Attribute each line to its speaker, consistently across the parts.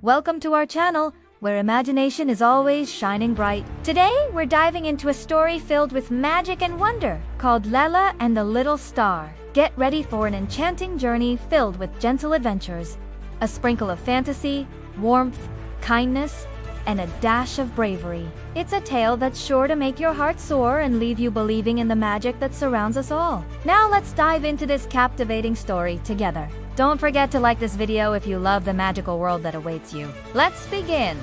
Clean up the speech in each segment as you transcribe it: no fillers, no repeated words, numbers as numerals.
Speaker 1: Welcome to our channel, where imagination is always shining bright. Today, we're diving into a story filled with magic and wonder, called Leila and the Little Star. Get ready for an enchanting journey filled with gentle adventures, a sprinkle of fantasy, warmth, kindness, and a dash of bravery. It's a tale that's sure to make your heart soar and leave you believing in the magic that surrounds us all. Now let's dive into this captivating story together. Don't forget to like this video if you love the magical world that awaits you. Let's begin!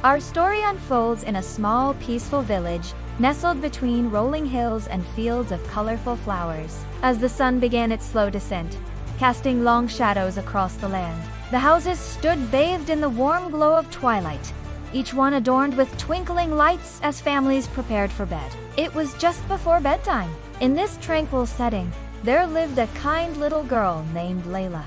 Speaker 1: Our story unfolds in a small, peaceful village, nestled between rolling hills and fields of colorful flowers. As the sun began its slow descent, casting long shadows across the land, the houses stood bathed in the warm glow of twilight, each one adorned with twinkling lights as families prepared for bed. It was just before bedtime. In this tranquil setting, there lived a kind little girl named Leila.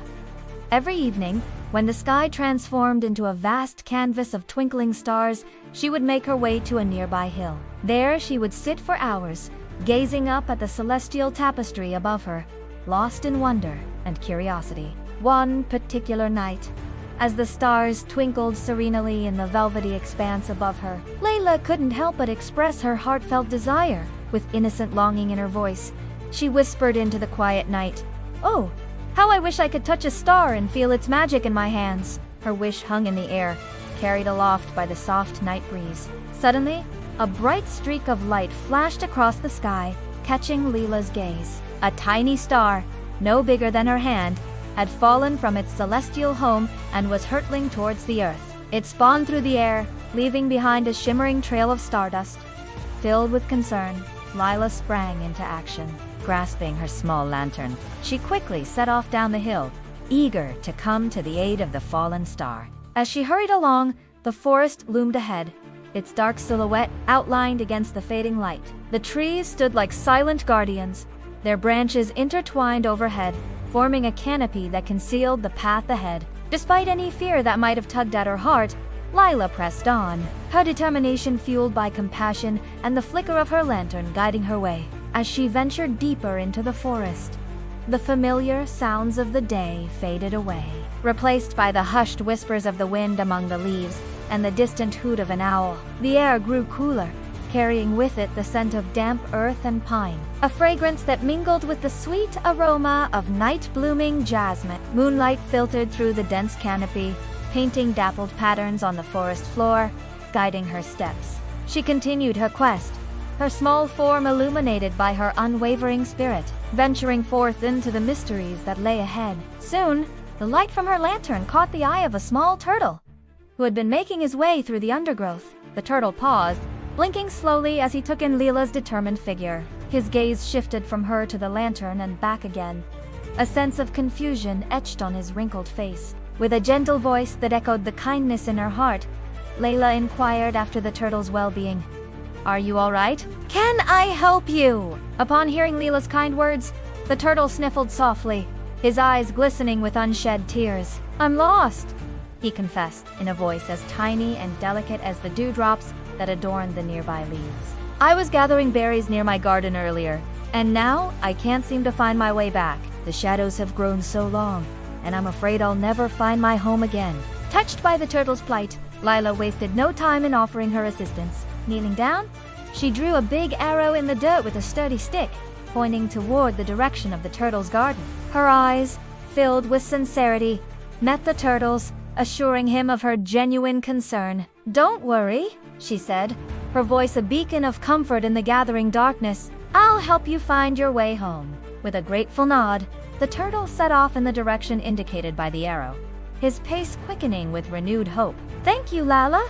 Speaker 1: Every evening, when the sky transformed into a vast canvas of twinkling stars, she would make her way to a nearby hill. There she would sit for hours, gazing up at the celestial tapestry above her, lost in wonder and curiosity. One particular night, as the stars twinkled serenely in the velvety expanse above her, Leila couldn't help but express her heartfelt desire. With innocent longing in her voice, she whispered into the quiet night, "Oh, how I wish I could touch a star and feel its magic in my hands." Her wish hung in the air, carried aloft by the soft night breeze. Suddenly, a bright streak of light flashed across the sky, catching Leila's gaze. A tiny star, no bigger than her hand, had fallen from its celestial home and was hurtling towards the earth. It spun through the air, leaving behind a shimmering trail of stardust. Filled with concern, Leila sprang into action. Grasping her small lantern, she quickly set off down the hill, eager to come to the aid of the fallen star. As she hurried along, the forest loomed ahead, its dark silhouette outlined against the fading light. The trees stood like silent guardians, their branches intertwined overhead, forming a canopy that concealed the path ahead. Despite any fear that might have tugged at her heart, Leila pressed on, her determination fueled by compassion and the flicker of her lantern guiding her way. As she ventured deeper into the forest, the familiar sounds of the day faded away, replaced by the hushed whispers of the wind among the leaves and the distant hoot of an owl. The air grew cooler, carrying with it the scent of damp earth and pine, a fragrance that mingled with the sweet aroma of night-blooming jasmine. Moonlight filtered through the dense canopy, painting dappled patterns on the forest floor, guiding her steps. She continued her quest, her small form illuminated by her unwavering spirit, venturing forth into the mysteries that lay ahead. Soon, the light from her lantern caught the eye of a small turtle, who had been making his way through the undergrowth. The turtle paused, blinking slowly as he took in Leila's determined figure. His gaze shifted from her to the lantern and back again, a sense of confusion etched on his wrinkled face. With a gentle voice that echoed the kindness in her heart, Leila inquired after the turtle's well-being. "Are you all right? Can I help you?" Upon hearing Leila's kind words, the turtle sniffled softly, his eyes glistening with unshed tears. "I'm lost," he confessed, in a voice as tiny and delicate as the dewdrops that adorned the nearby leaves. "I was gathering berries near my garden earlier, and now I can't seem to find my way back. The shadows have grown so long, and I'm afraid I'll never find my home again." Touched by the turtle's plight, Leila wasted no time in offering her assistance. Kneeling down, she drew a big arrow in the dirt with a sturdy stick, pointing toward the direction of the turtle's garden. Her eyes, filled with sincerity, met the turtle's, assuring him of her genuine concern. "Don't worry," she said, her voice a beacon of comfort in the gathering darkness. "I'll help you find your way home." With a grateful nod, the turtle set off in the direction indicated by the arrow, his pace quickening with renewed hope. "Thank you, Leila,"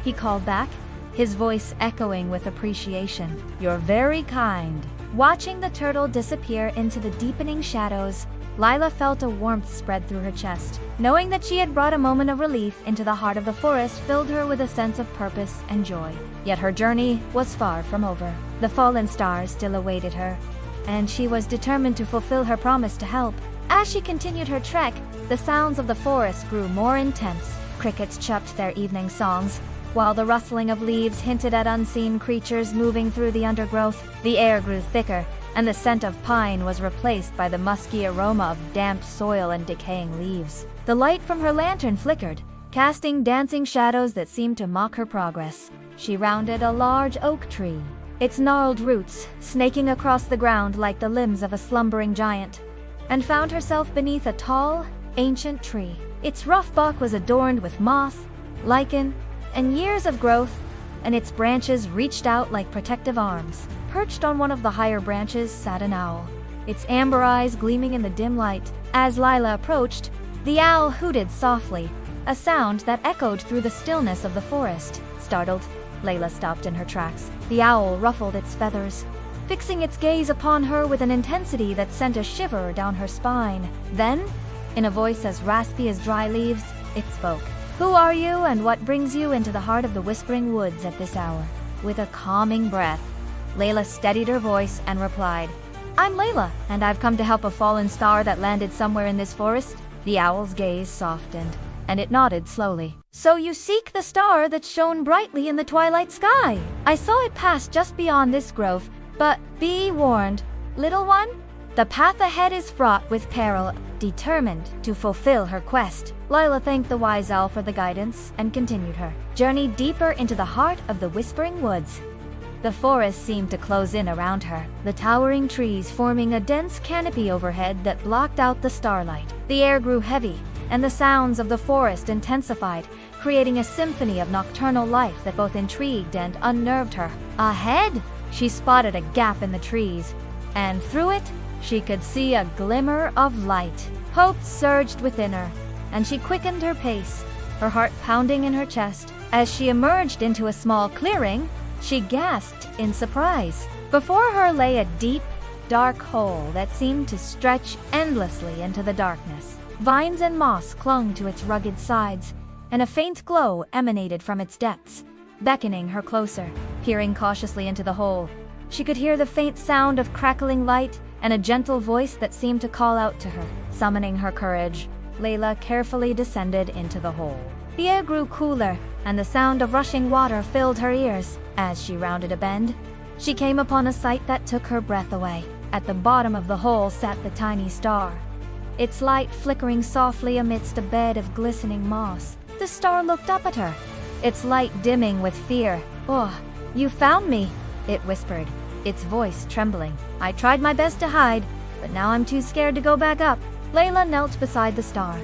Speaker 1: he called back, his voice echoing with appreciation. "You're very kind." Watching the turtle disappear into the deepening shadows, Leila felt a warmth spread through her chest. Knowing that she had brought a moment of relief into the heart of the forest filled her with a sense of purpose and joy. Yet her journey was far from over. The fallen stars still awaited her, and she was determined to fulfill her promise to help. As she continued her trek, the sounds of the forest grew more intense. Crickets chirped their evening songs, while the rustling of leaves hinted at unseen creatures moving through the undergrowth. The air grew thicker, and the scent of pine was replaced by the musky aroma of damp soil and decaying leaves. The light from her lantern flickered, casting dancing shadows that seemed to mock her progress. She rounded a large oak tree, its gnarled roots snaking across the ground like the limbs of a slumbering giant, and found herself beneath a tall, ancient tree. Its rough bark was adorned with moss, lichen, and years of growth, and its branches reached out like protective arms. Perched on one of the higher branches sat an owl, its amber eyes gleaming in the dim light. As Leila approached, the owl hooted softly, a sound that echoed through the stillness of the forest. Startled, Leila stopped in her tracks. The owl ruffled its feathers, fixing its gaze upon her with an intensity that sent a shiver down her spine. Then, in a voice as raspy as dry leaves, it spoke. "Who are you, and what brings you into the heart of the Whispering Woods at this hour?" With a calming breath, Leila steadied her voice and replied, "I'm Leila, and I've come to help a fallen star that landed somewhere in this forest." The owl's gaze softened, and it nodded slowly. "So you seek the star that shone brightly in the twilight sky. I saw it pass just beyond this grove, but be warned, little one, the path ahead is fraught with peril." Determined to fulfill her quest, Leila thanked the wise owl for the guidance and continued her journey deeper into the heart of the Whispering Woods. The forest seemed to close in around her, the towering trees forming a dense canopy overhead that blocked out the starlight. The air grew heavy, and the sounds of the forest intensified, creating a symphony of nocturnal life that both intrigued and unnerved her. Ahead, she spotted a gap in the trees, and through it, she could see a glimmer of light. Hope surged within her, and she quickened her pace, her heart pounding in her chest. As she emerged into a small clearing, she gasped in surprise. Before her lay a deep, dark hole that seemed to stretch endlessly into the darkness. Vines and moss clung to its rugged sides, and a faint glow emanated from its depths, beckoning her closer. Peering cautiously into the hole, she could hear the faint sound of crackling light and a gentle voice that seemed to call out to her. Summoning her courage, Leila carefully descended into the hole. The air grew cooler, and the sound of rushing water filled her ears. As she rounded a bend, she came upon a sight that took her breath away. At the bottom of the hole sat the tiny star, its light flickering softly amidst a bed of glistening moss. The star looked up at her, its light dimming with fear. "Oh, you found me," it whispered, its voice trembling. "I tried my best to hide, but now I'm too scared to go back up." Leila knelt beside the star,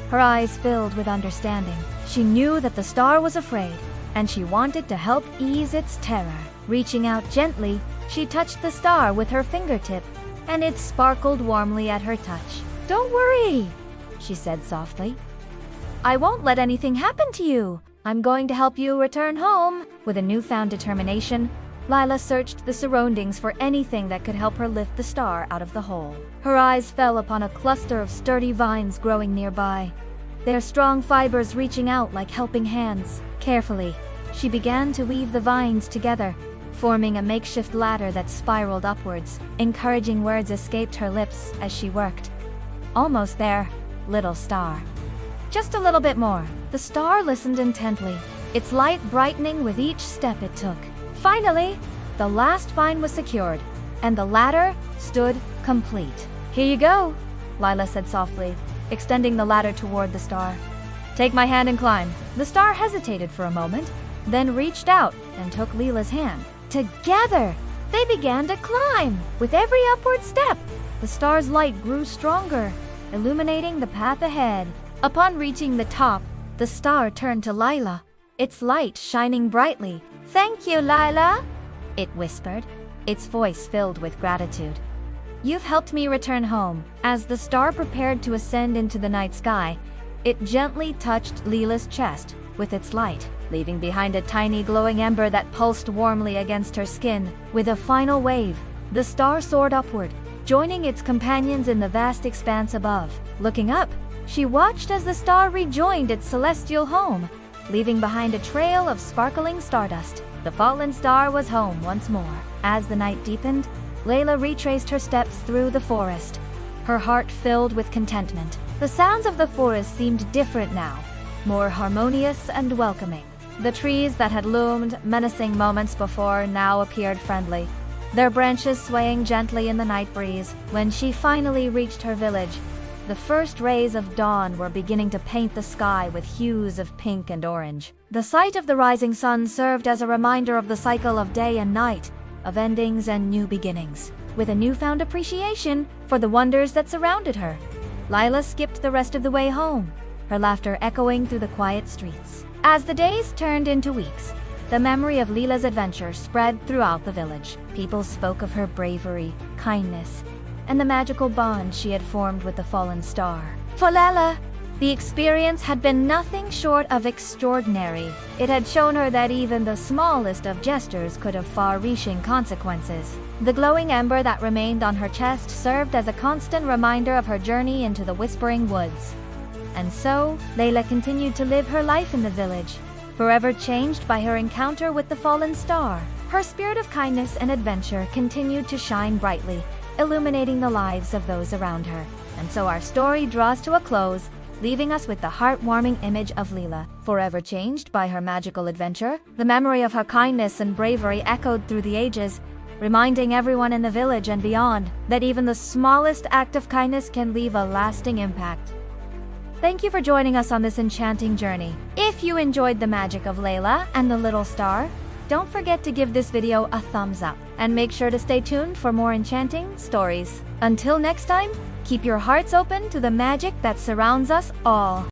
Speaker 1: her eyes filled with understanding. She knew that the star was afraid, and she wanted to help ease its terror. Reaching out gently, she touched the star with her fingertip, and it sparkled warmly at her touch. "Don't worry," she said softly. "I won't let anything happen to you. I'm going to help you return home." With a newfound determination, Leila searched the surroundings for anything that could help her lift the star out of the hole. Her eyes fell upon a cluster of sturdy vines growing nearby, their strong fibers reaching out like helping hands. Carefully, she began to weave the vines together, forming a makeshift ladder that spiraled upwards. Encouraging words escaped her lips as she worked. "Almost there, little star. Just a little bit more." The star listened intently, its light brightening with each step it took. Finally, the last vine was secured, and the ladder stood complete. "Here you go," Leila said softly, extending the ladder toward the star. "Take my hand and climb." The star hesitated for a moment, then reached out and took Leila's hand. Together, they began to climb. With every upward step, the star's light grew stronger, illuminating the path ahead. Upon reaching the top, the star turned to Leila, its light shining brightly. "Thank you, Leila," it whispered, its voice filled with gratitude. "You've helped me return home." As the star prepared to ascend into the night sky, it gently touched Leila's chest with its light, leaving behind a tiny glowing ember that pulsed warmly against her skin. With a final wave, the star soared upward, joining its companions in the vast expanse above. Looking up, she watched as the star rejoined its celestial home, leaving behind a trail of sparkling stardust. The fallen star was home once more. As the night deepened, Leila retraced her steps through the forest, her heart filled with contentment. The sounds of the forest seemed different now, more harmonious and welcoming. The trees that had loomed menacing moments before now appeared friendly, their branches swaying gently in the night breeze. When she finally reached her village, The first rays of dawn were beginning to paint the sky with hues of pink and orange. The sight of the rising sun served as a reminder of the cycle of day and night, of endings and new beginnings. With a newfound appreciation for the wonders that surrounded her, Leila skipped the rest of the way home, her laughter echoing through the quiet streets. As the days turned into weeks, the memory of Leila's adventure spread throughout the village. People spoke of her bravery, kindness, and the magical bond she had formed with the fallen star. For Leila, the experience had been nothing short of extraordinary. It had shown her that even the smallest of gestures could have far-reaching consequences. The glowing ember that remained on her chest served as a constant reminder of her journey into the Whispering Woods. And so, Leila continued to live her life in the village, forever changed by her encounter with the fallen star. Her spirit of kindness and adventure continued to shine brightly, illuminating the lives of those around her. And so our story draws to a close, leaving us with the heartwarming image of Leila, forever changed by her magical adventure. The memory of her kindness and bravery echoed through the ages, reminding everyone in the village and beyond that even the smallest act of kindness can leave a lasting impact. Thank you for joining us on this enchanting journey. If you enjoyed the magic of Leila and the little star, don't forget to give this video a thumbs up and make sure to stay tuned for more enchanting stories. Until next time, keep your hearts open to the magic that surrounds us all.